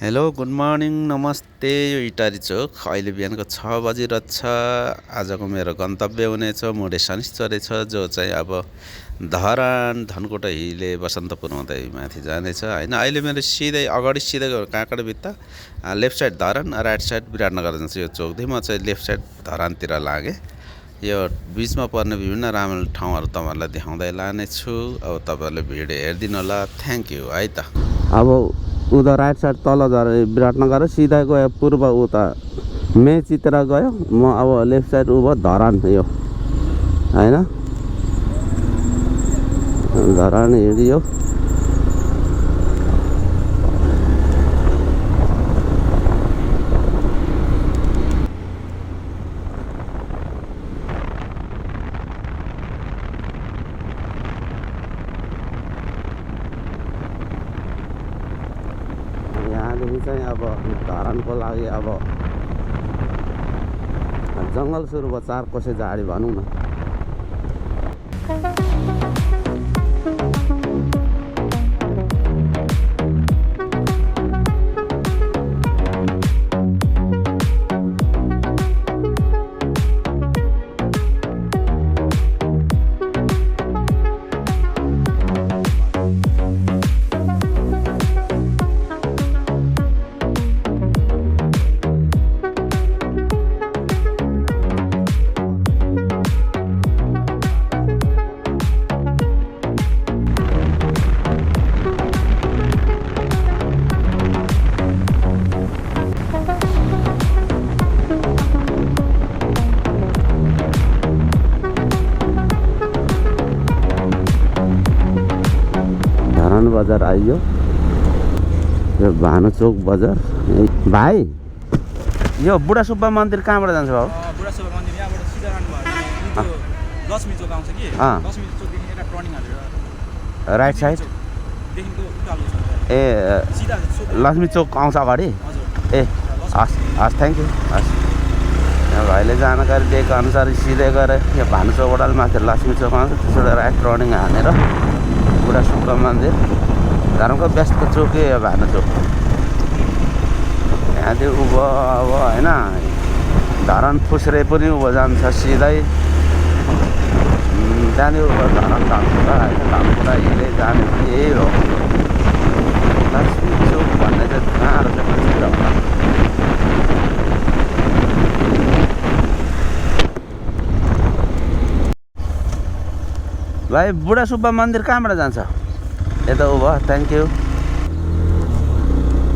Hello good morning नमस्ते। यो इटारी चोक अहिले बिहानको 6 बजिरहेछ। आजको मेरो गन्तव्य हुनेछ मुडे शनिश्चरी छ, जो चाहिँ अब धरान धनकुटा हिले बसन्तपुर हुँदै माथि जानेछ होइन। अहिले मेरो सिधै अगाडि सिधै गयो Kakarbhitta, left side Dharan, right side Biratnagar जान्छ यो चोकदेखि। म चाहिँ लेफ्ट साइड धरानतिर लागेँ। यो बिचमा पर्ने विभिन्न राम्रो ठाउँहरू तपाईँहरूलाई देखाउँदै लानेछु। अब तपाईँहरूले भिडियो हेरिदिनु होला। थ्याङ्क यू है त। अब उता राइट साइड तल झरे विराटनगर सिधा गयो पूर्व उता मेचीतिर गयो। म अब लेफ्ट साइड उभो धरान यो होइन, धरान हिँडियो। यहाँदेखि चाहिँ अब धरानको लागि अब जङ्गल सुरु भयो, 4 कोसे झाडी भनौँ न। बजार आइयो, यो भानुचोक बजार। भाइ यो बुढा सुब्बा मन्दिर कहाँबाट जान्छ बाबु? बुढा सुब्बा मन्दिर यहाँबाट सिधा जानुभयो भने लक्ष्मी चोक आउँछ कि लक्ष्मी चोकदेखि एउटा टर्निङ हालेर राइट साइड देखिको उकालो छ। ए सिधा लक्ष्मी चोक आउँछ अगाडि। हजुर ए हस् हस् थ्याङ्क यू। हस् यहाँ भाइले जानकारी दिएको अनुसार सिधै गएर यो भानुचोकबाट माथि लक्ष्मी चोक आउँछ, त्यसबाट राइट टर्निङ हानेर बुढा सुब्बा मन्दिर। धर्मको व्यस्त चोक यो भानुचोक। यहाँदेखि उँभो अब होइन धरान फुस्रे पनि उँभो जान्छ सिधै। त्यहाँदेखि उँभो धरान धनकुटा होइन, धनकुटा हिँड्दै जाने पनि यही हो। लक्ष्मी चोक भन्ने चाहिँ कहाँहरू चाहिँ मान्छे होला। भाइ बुढा सुब्बा मन्दिर कहाँबाट जान्छ? यता उ भयो, थ्याङ्क यू।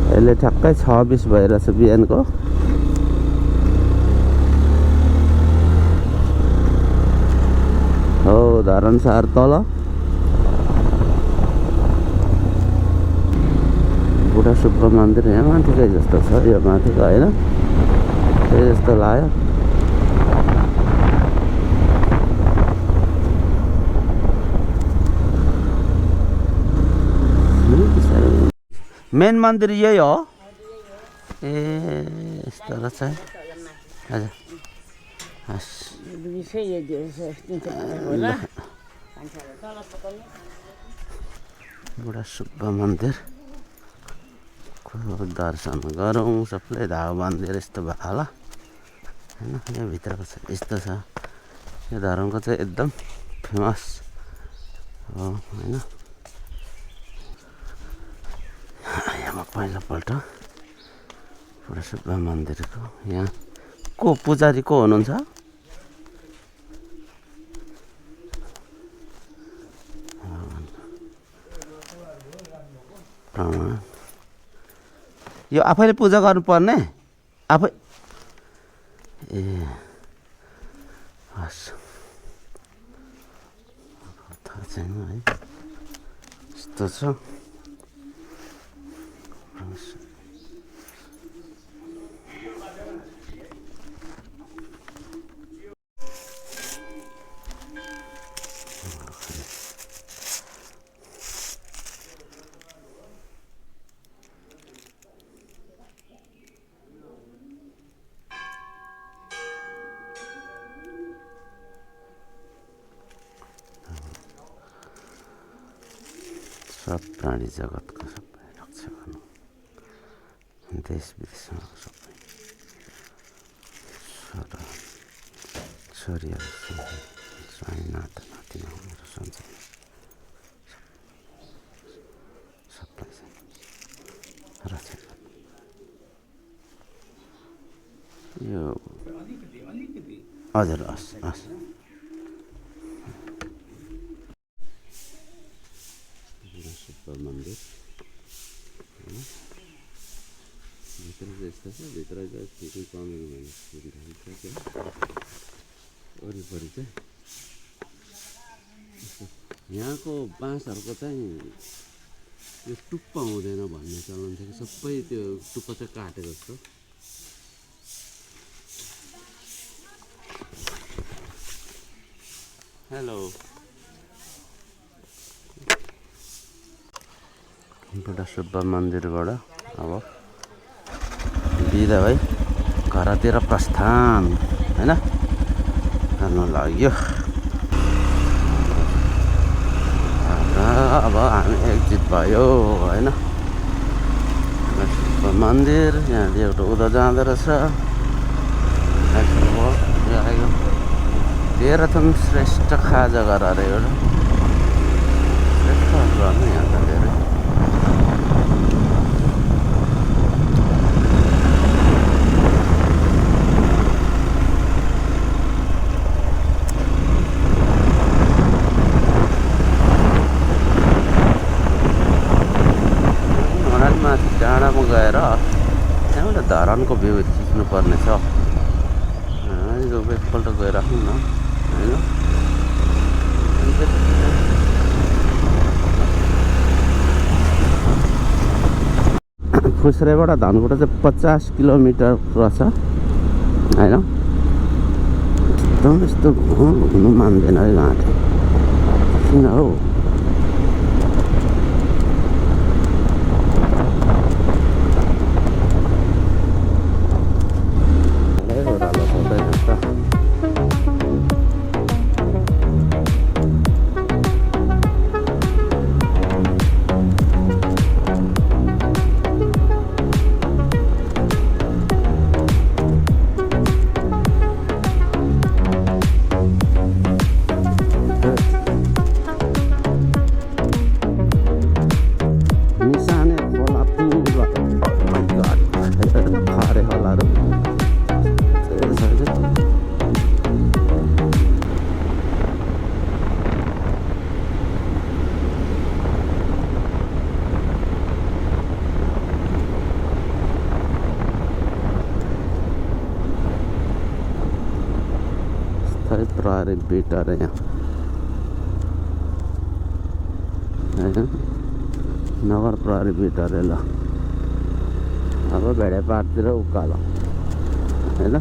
यसले ठ्याक्कै 6:20 भइरहेछ बिहानको। हो धरान सहर तल बुढा सुब्बा मन्दिर यहाँ माथिकै जस्तो छ, यो माथिको होइन, त्यही जस्तो लाग्यो। मेन मन्दिर यही हो। ए यस्तो रहेछ हजुर। हस् बुढा सुब्बा मन्दिर दर्शन गरौँ। सबले धाव मन्दिर यस्तो भयो होला होइन। यो भित्रको छ यस्तो छ। यो धरानको चाहिँ एकदम फेमस हो होइन। यहाँ पहिलोपल्ट बुढा सुब्बा मन्दिरको यहाँ को पुजारी को हुनुहुन्छ? यो आफैले पूजा गर्नुपर्ने आफै? ए हस् थाहा छैन है, यस्तो छ। सब प्राणी जगतको सबै रक्षा गर्नु। देश विदेशमा सबै छोरीहरू स्वामी नाता नातिना मेरो सन्चै सबलाई रक्षा गर्नु यो हजुर हस् हस् सुपर मन्दिर भित्र यस्तो छ भित्र चाहिँ सिटी कमेरो भन्ने सुविधा छ वरिपरि चाहिँ यहाँको बाँसहरूको चाहिँ यो टुप्प हुँदैन भन्ने चलन थियो कि सबै त्यो टुप्प चाहिँ काटेको जस्तो हेलो बुढा सुब्बा मन्दिरबाट अब बिदा भाइ घरतिर प्रस्थान हैन गर्नु लाग्यो अब हामी एक्जिट भयो हैन सुब्बा मन्दिर यहाँ एउटा उता जाँदो रहेछ तेह्रथुम श्रेष्ठ खाजा घर अरे एउटा श्रेष्ठ गर्नु यहाँ त धेरै डाँडामा गएर त्यहाँबाट धरानको भ्यू खिच्नु पर्ने छ एकपल्ट गइराख्नु न होइन फुस्रेबाट धनकुटा चाहिँ 50 किलोमिटर रहेछ होइन एकदम यस्तो घुम्नु मान्दैन है घाँटी किन हौ प्रहरी बिट अरे यहाँ होइन नगर प्रहरी बिट अरे ल अब भेडेपारतिर उकालो होइन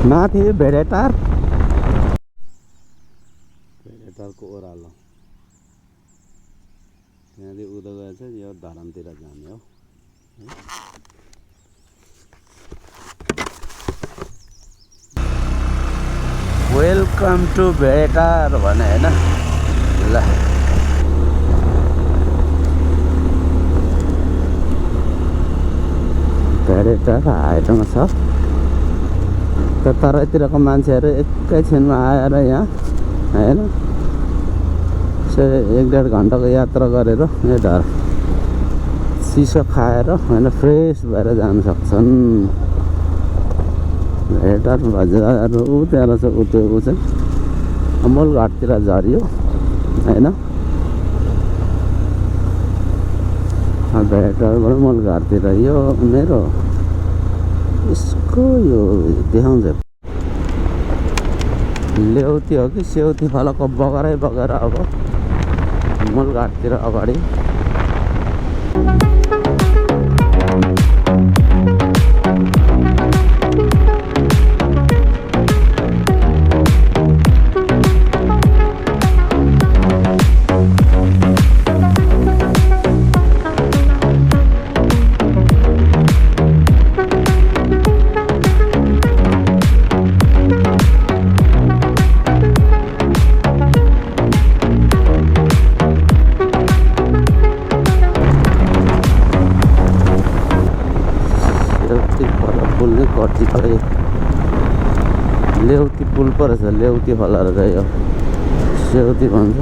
माथि भेडेटारको ओह्रालो त्यहाँदेखि उता गएर चाहिँ यो धरानतिर जाने हो वेलकम टु भेडेटार भने होइन ल भेडेटार हाइटमा छ तराईतिरको मान्छेहरू एकैछिनमा आएर यहाँ होइन 1-1.5 घन्टाको यात्रा गरेर यो चिसो खाएर होइन फ्रेस भएर जान सक्छन्। भेटार बजार ऊ त्यहाँ रहेछ, ऊ त्यो ऊ चाहिँ अमलघाटतिर झऱ्यो होइन। भेटारबाट अमलघाटतिर यो मेरो यसको यो देखाउँछ ल्याउती हो कि सेउती फलको बगरै बगेर अब अमलघाटतिर अगाडि। ल्याउती पुल पो रहेछ, ल्याउती खोला रहेछ यो, सेउती भन्छ।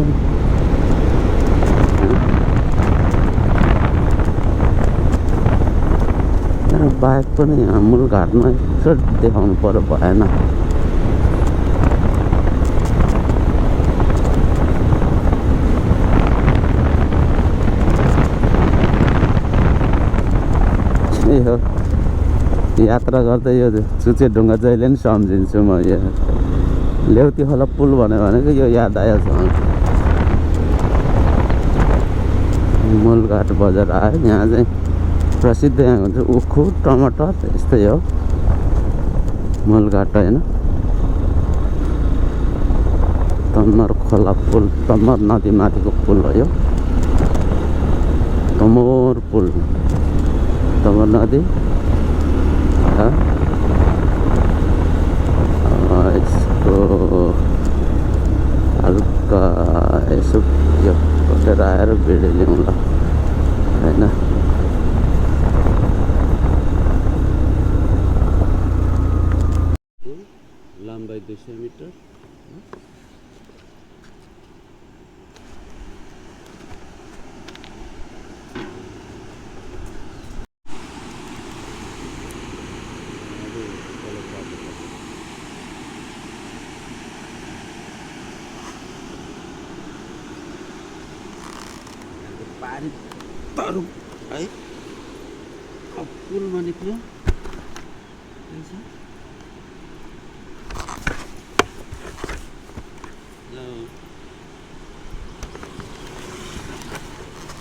बाइक पनि अमलघाटमा यसो देखाउनु पर्यो, भएन। यही हो यात्रा गर्दा यो चुचे ढुङ्गा जहिले पनि सम्झिन्छु म। यो ल्याउती खोला पुल भनेको यो याद आयो। अमलघाट बजार आयो। यहाँ चाहिँ प्रसिद्ध यहाँ हुन्छ उखु टमाटर यस्तै हो अमलघाट होइन। तमर खोला पुल, तमर नदीमाथिको पुल हो यो, तमोर पुल, तमर नदी। यसको हल्का यसो यो कटेर आएर भिडियो ल्याउँ ल होइन। लम्बाइ 200 मिटर, पानी तरु है अब पुलमा निक्ल्यो।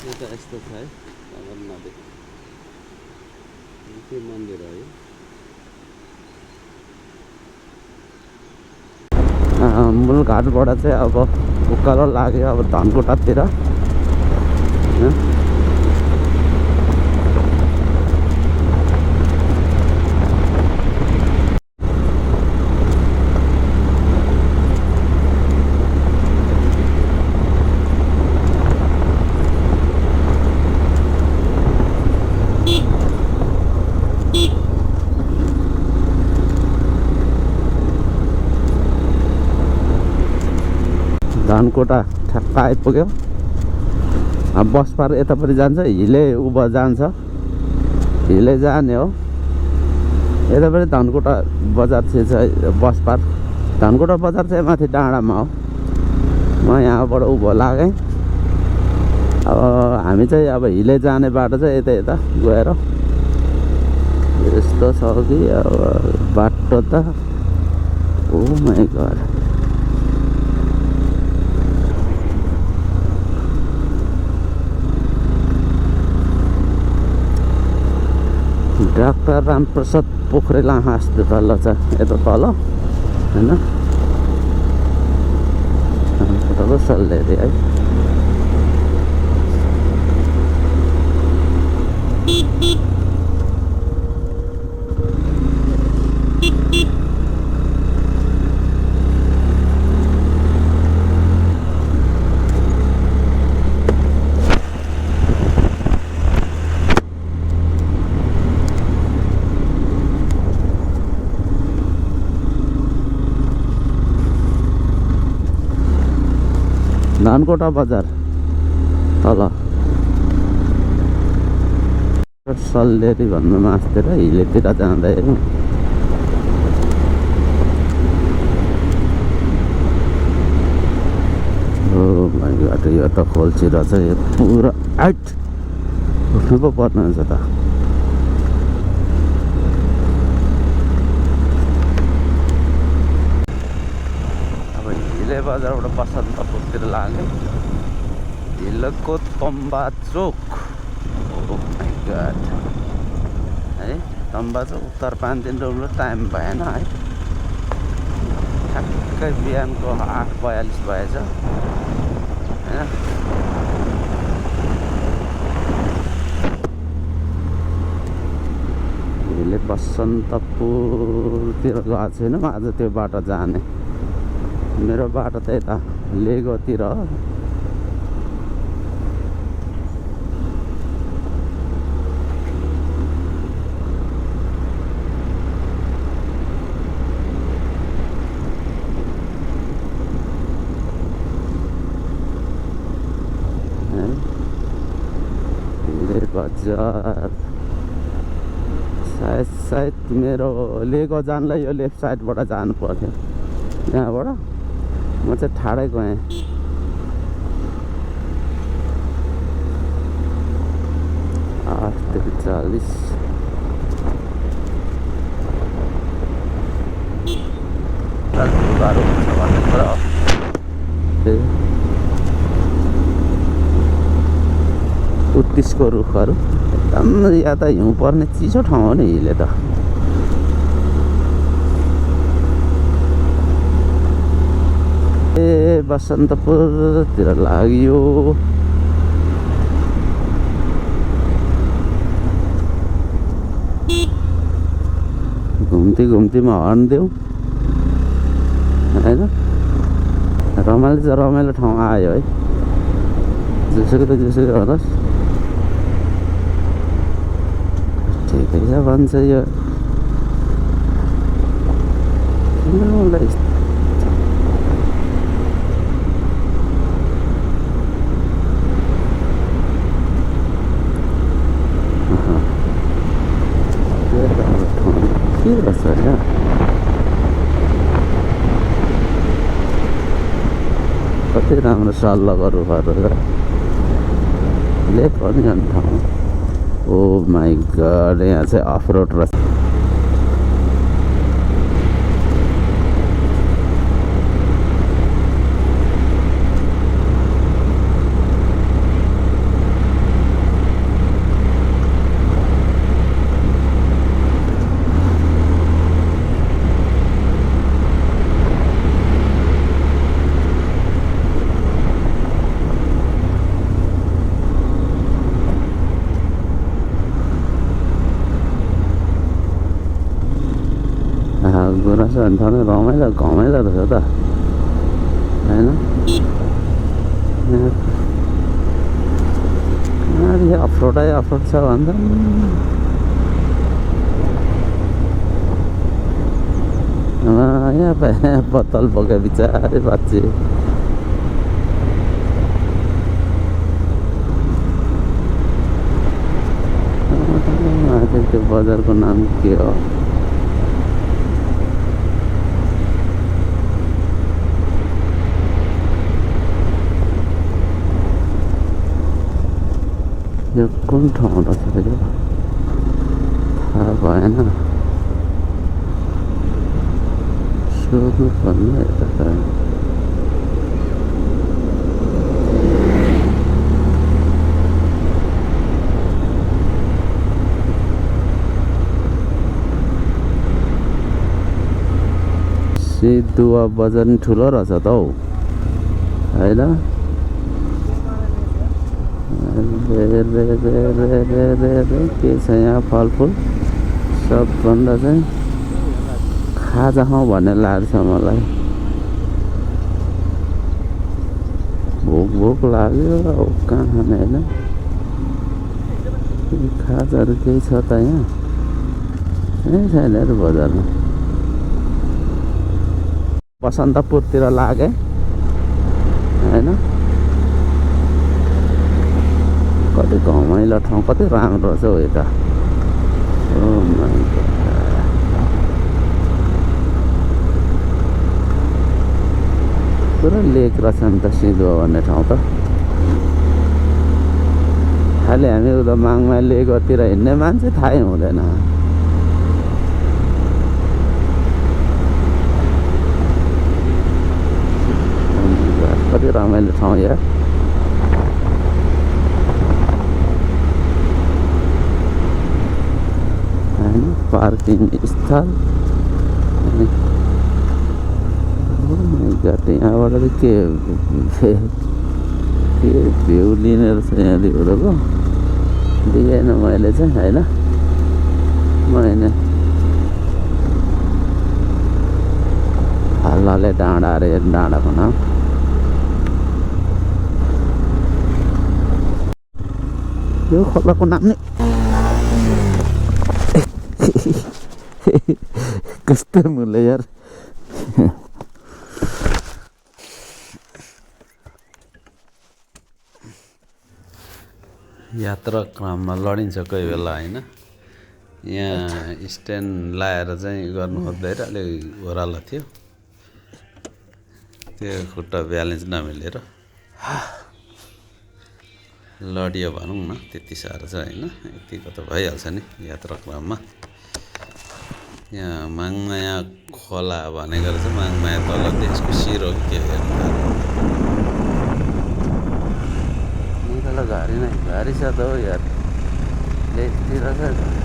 यो त यस्तो छ है तमर नदी, त्यो मन्दिर हो यो। अमलघाटबाट चाहिँ अब उकालो लाग्यो अब धनकुटातिर। धनकुटा ठ्याक्क आइपुग्यो। अब बस पार यतापट्टि जान्छ, हिले उभो जान्छ, हिले जाने हो। यतापट्टि धनकुटा बजार चाहिँ बस पार। धनकुटा बजार चाहिँ माथि डाँडामा हो। म यहाँबाट उभो लागेँ। अब हामी चाहिँ अब हिले जाने बाटो चाहिँ यता यता गएर यस्तो छ कि अब बाटो त oh my God. Doctor Ramprasad Pokhrel hospital छ यता तल होइन। हस्पिटल सल्लेरी है। धनकुटा बजार तल सल्लेरी भन्नु मास्तिर हिलेतिर जाँदै बाटो यो त खोल्ची रहेछ यो पुरा आइट उठ्नु पो पर्ने हुन्छ त अब हिले बजारबाट बसन्तपुरतिर लाग्यो हिलको तम्बा चोक है तम्बा चोक उत्तर 5 दिन डुब्नु टाइम भएन है ठ्याक्कै बिहानको 8:42 भएछ होइन हिले बसन्तपुरतिर गएको छैन आज त्यो बाटो जाने मेरो बाटो त यता लेगोतिर बजार सायद मेरो लेगो जानलाई यो लेफ्ट साइडबाट जानु पर्थ्यो यहाँबाट म चाहिँ ठाडै गएँ आठ 40 गाह्रो हुन्छ भन्ने कुरा उत्तिसको रुखहरू एकदम या त हिउँ पर्ने चिसो ठाउँ हो नि हिले त ए बसन्तपुरतिर लाग्यो घुम्तीमा हर्न देऊ होइन रमाइलो ठाउँ आयो है जसोको त जसोको होस् ठिकै छ भन्छ यो मलाई के रहेछ यहाँ कति राम्रो सल्लाहको रुखहरू लेक हो नि अन्त ठाउँ ओ माई गड यहाँ चाहिँ अफ रोड रहेछ गुराँस अन्ठाउनु रमाइलो घमाइलो रहेछ त होइन अफरोड छ भन्छ यहाँ पत्तल बोक्यो बिचारै बच्चे त्यो बजारको नाम के हो यो कुन ठाउँ रहेछ यो थाहा भएन सोध्नु पर्ने यता त सिद्धुवा बजार नि ठुलो रहेछ त हौ होइन के छ यहाँ फलफुल सबभन्दा चाहिँ खाजा खाउँ भन्ने लाग्छ मलाई भोक लाग्यो कहाँ खाने होइन खाजाहरू केही छ त यहाँ छैन अरे बजारमा बसन्तपुरतिर लागे होइन कति घमाइलो ठाउँ कति राम्रो छ हौ यता ओ माइ गॉड पुरा लेक रहेछ नि त सिधो भन्ने ठाउँ त खालि हामी उता माङमा लेकतिर हिँड्ने मान्छे थाहै हुँदैन कति रमाइलो ठाउँ यार होइन पार्किङ स्थल यहाँबाट चाहिँ के भ्यू लिने रहेछ यहाँदेखिको दिएन मैले चाहिँ होइन मैले हल्लाले डाँडा अरे डाँडाको नाम यो खोलाको नाम नि कस्तो मुले यार यात्रा क्रममा लडिन्छ कोही बेला होइन यहाँ स्ट्यान्ड लाएर चाहिँ गर्नु खोज्दै अलि ओह्रालो थियो त्यो खुट्टा ब्यालेन्स नमिलेर लडियो भनौँ न त्यति साह्रो छ होइन यतिको त भइहाल्छ नि यात्रा क्रममा यहाँ माङमाया खोला भनेको चाहिँ माङमाया तल देशको शिर हो के निकालो घारी नै घारी छ त हौ यार लेकतिर छ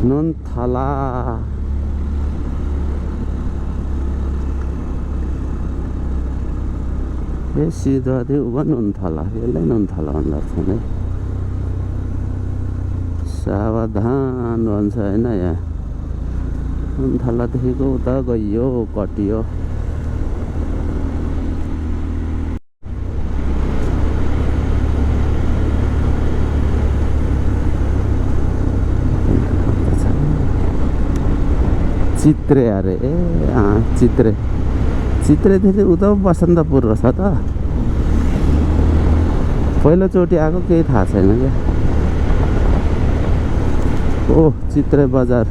नुनथला ए सिधो थियो ऊ नुनथला यसलाई नुनथला भन्दो रहेछ नि सावधान भन्छ होइन यहाँ नुनथलादेखिको उता गइयो कटियो चित्रे अरे ए चित्रे चित्रेदेखि उता बसन्तपुर रहेछ त पहिलोचोटि आएको केही थाहा छैन क्या ओ चित्रे बजार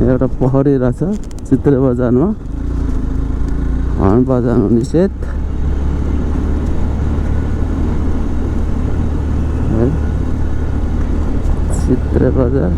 एउटा पहरी रहेछ चित्रे बजारमा हर्न बजाउनु निषेध चित्रे बजार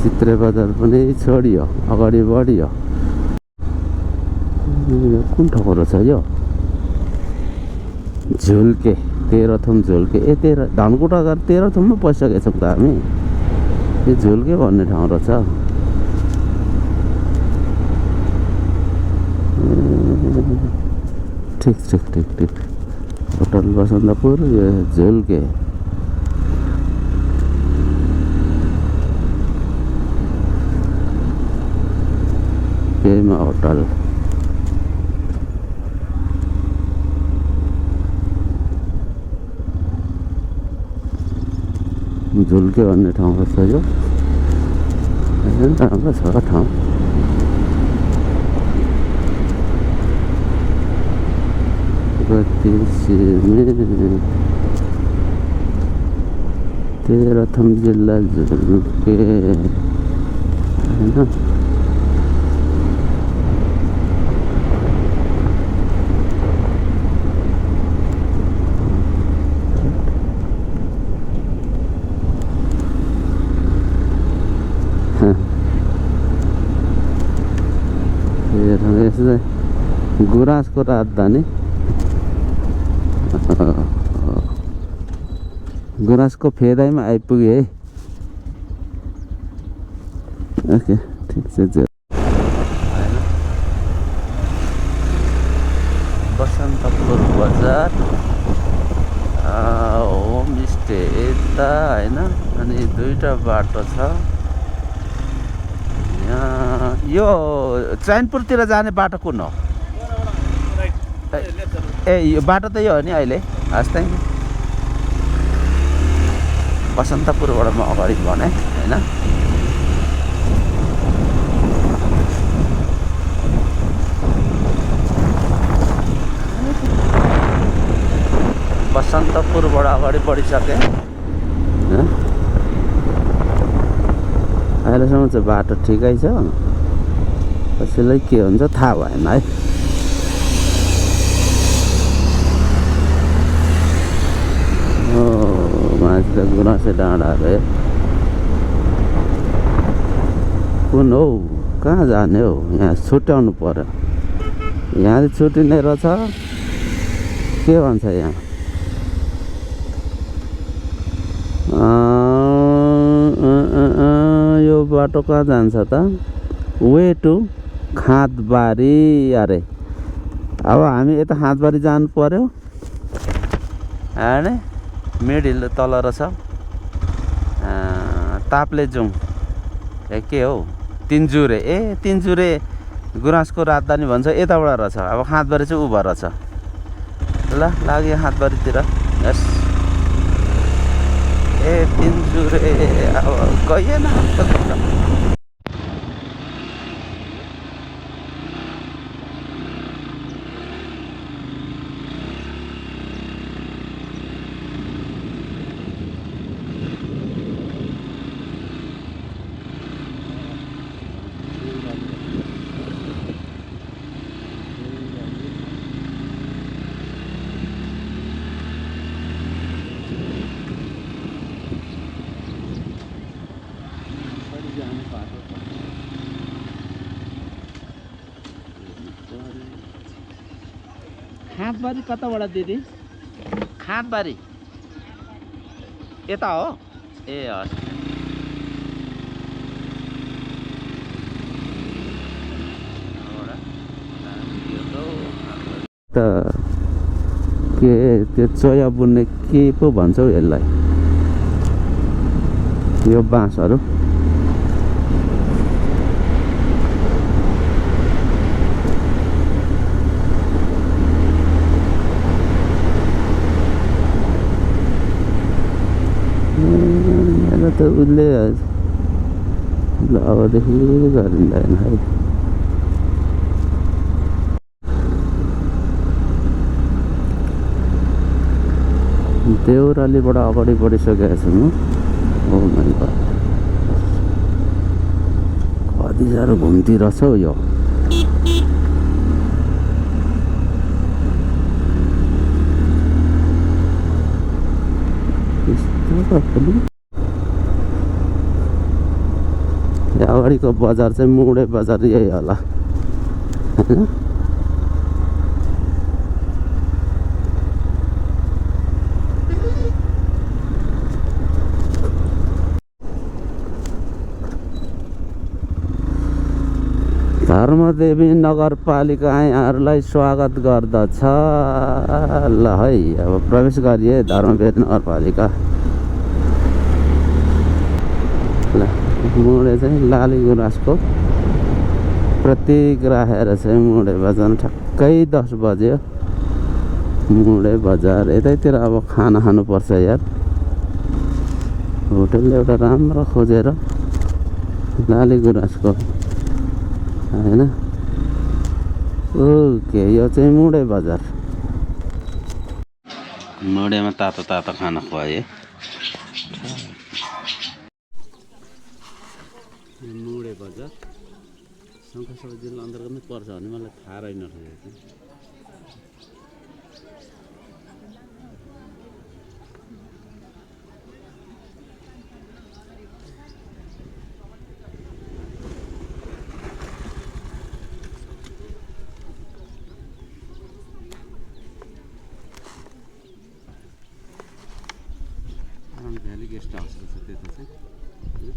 चित्रे बजार पनि छोडियो अगाडि बढियो कुन ठाउँको रहेछ यो झुल्के तेह्रथुम झुल्के ए धनकुटा गएर तेह्रथुममा पसिसकेको छौँ त हामी यो झुल्के भन्ने ठाउँ रहेछ ठिक ठिक ठिक ठिक होटल बसन्तपुर यो झुल्के पेमा होटल झुल्के भन्ने ठाउँ रहेछ यो राम्रो छ ठाउँ तेह्रथुम जिल्ला झुल्के होइन गुराँसको राजधानी गुराँसको फेदाइमा आइपुग्यो है। ओके ठिक छ। बसन्तपुर बजार होमस्टे यता होइन। अनि दुईवटा बाटो छ यहाँ। यो चैनपुरतिर जाने बाटो कुन हो? ए यो बाटो त यो हो नि अहिले। हस् थ्याङ्क यू। बसन्तपुरबाट म अगाडि बढेँ होइन। बसन्तपुरबाट अगाडि बढिसकेँ। अहिलेसम्म चाहिँ बाटो ठिकै छ, कसैलाई के हुन्छ थाहा भएन है। माथि त गुराँसे डाँडाहरू कुन हौ? कहाँ जाने हौ? यहाँ छुट्याउनु पर्यो। यहाँ चाहिँ छुट्टिने रहेछ। के भन्छ यहाँ? यो बाटो कहाँ जान्छ त? वे टु खाँदबारी अरे। अब हामी यता खाँदबारी जानु पर्यो होइन। मिडिल तल रहेछ ताप्लेजुङ ए के हौ? तिनजुरे। ए तिनजुरे गुराँसको राजधानी भन्छ यताबाट रहेछ। अब खाँदबारी चाहिँ उभा रहेछ। ल लाग्यो खाँदबारीतिर। यस ए तिनजुरे अब गएन। खाँदबारी कताबाट दिदी? खाँदबारी यता हो? ए हस्। त के त्यो चोया बुन्ने के पो भन्छौ यसलाई? यो बाँसहरू त उसले ल अबदेखि गरिँदैन है। देउरालीबाट अगाडि बढिसकेको छु म। हो मैले कति साह्रो घुम्ती रहेछ हौ यो। अगाडिको बजार चाहिँ मुडे बजार यही होला होइन। धर्मदेवी नगरपालिका यहाँहरूलाई स्वागत गर्दछ। ल है अब प्रवेश गरिए धर्मदेवी नगरपालिका। ल मुडे चाहिँ लाली गुराँसको प्रतीक राखेर चाहिँ मुडे बजार ठ्याक्कै 10 बज्यो। मुडे बजार यतैतिर अब खाना खानुपर्छ यार। होटल एउटा राम्रो खोजेर लाली गुराँसको होइन। ओके यो चाहिँ मुडे बजार। मुडेमा तातो तातो खाना खुवाए। मुडे बजार शङ्खसभा जिल्ला अन्तर्गतमै पर्छ भने मलाई थाहा रहेन रहेछ। गेस्ट हाउसहरू छ त्यता चाहिँ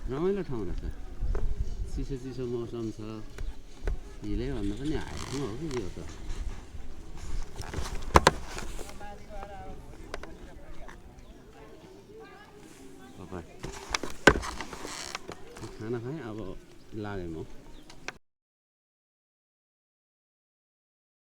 रमाइलो ठाउँ रहेछ चिसो चिसो मौसम छ हिलै भन्दा पनि हाइटमा हो कि यो त खाना खाएँ अब लागेँ म